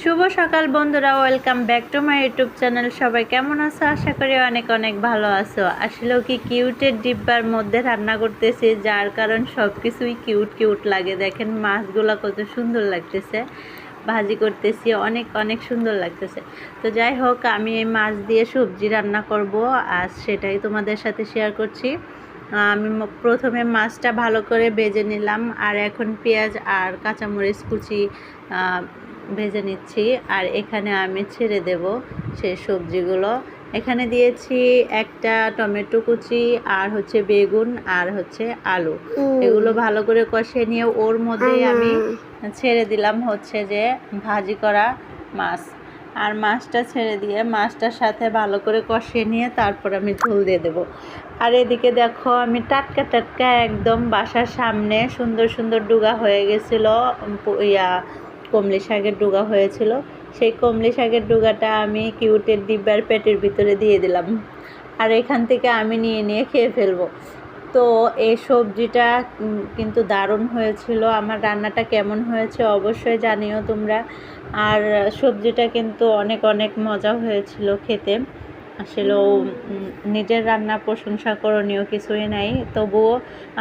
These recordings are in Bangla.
শুভ সকাল বন্ধুরা, welcome back to my YouTube channel. সবাই কেমন আছো? আশা করি অনেক অনেক ভালো আছো। আসলেও কি কিউটের ডিব্বার মধ্যে রান্না করতেছি, যার কারণ সব কিছুই কিউট কিউট লাগে। দেখেন মাছগুলো কত সুন্দর লাগতেছে, ভাজি করতেছি, অনেক অনেক সুন্দর লাগতেছে। তো যাই হোক, আমি এই মাছ দিয়ে সবজি রান্না করব আজ, সেটাই তোমাদের সাথে শেয়ার করছি। আমি প্রথমে মাছটা ভালো করে ভেজে নিলাম, আর এখন পেঁয়াজ আর কাঁচামরিচ কুচি ভেজে নিচ্ছি। আর এখানে আমি ছেড়ে দেব সেই সবজিগুলো। এখানে দিয়েছি একটা টমেটো কুচি, আর হচ্ছে বেগুন, আর হচ্ছে আলু। এগুলো ভালো করে কষিয়ে নিয়ে ওর মধ্যেই আমি ছেড়ে দিলাম হচ্ছে যে ভাজি করা মাছ। আর মাছটা ছেড়ে দিয়ে মাছটার সাথে ভালো করে কষিয়ে নিয়ে তারপর আমি ঝোল দিয়ে দেবো। আর এদিকে দেখো, আমি টাটকা টাটকা একদম বাসার সামনে সুন্দর সুন্দর ডুগা হয়ে গেছিলো, কমলি শাকের ডুগা হয়েছিল। সেই কমলি শাকের ডুগাটা আমি কিউটের ডিব্বার পেটের ভিতরে দিয়ে দিলাম, আর এখান থেকে আমি নিয়ে নিয়ে খেয়ে ফেলবো। তো এই সবজিটা কিন্তু দারুণ হয়েছিল। আমার রান্নাটা কেমন হয়েছে অবশ্যই জানিও তোমরা। আর সবজিটা কিন্তু অনেক অনেক মজা হয়েছিল খেতে। আসলেও নিজের রান্না প্রশংসা করণীয় কিছুই নাই, তবুও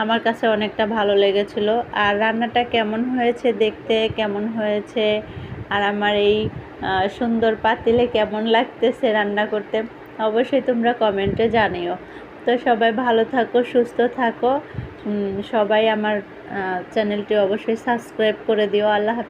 আমার কাছে অনেকটা ভালো লেগেছিল। আর রান্নাটা কেমন হয়েছে দেখতে, কেমন হয়েছে, আর আমার এই সুন্দর পাতিলে কেমন লাগতেছে রান্না করতে, অবশ্যই তোমরা কমেন্টে জানিও। তো সবাই ভালো থাকো, সুস্থ থাকো। সবাই আমার চ্যানেলটি অবশ্যই সাবস্ক্রাইব করে দিও। আল্লাহ হাফেজ।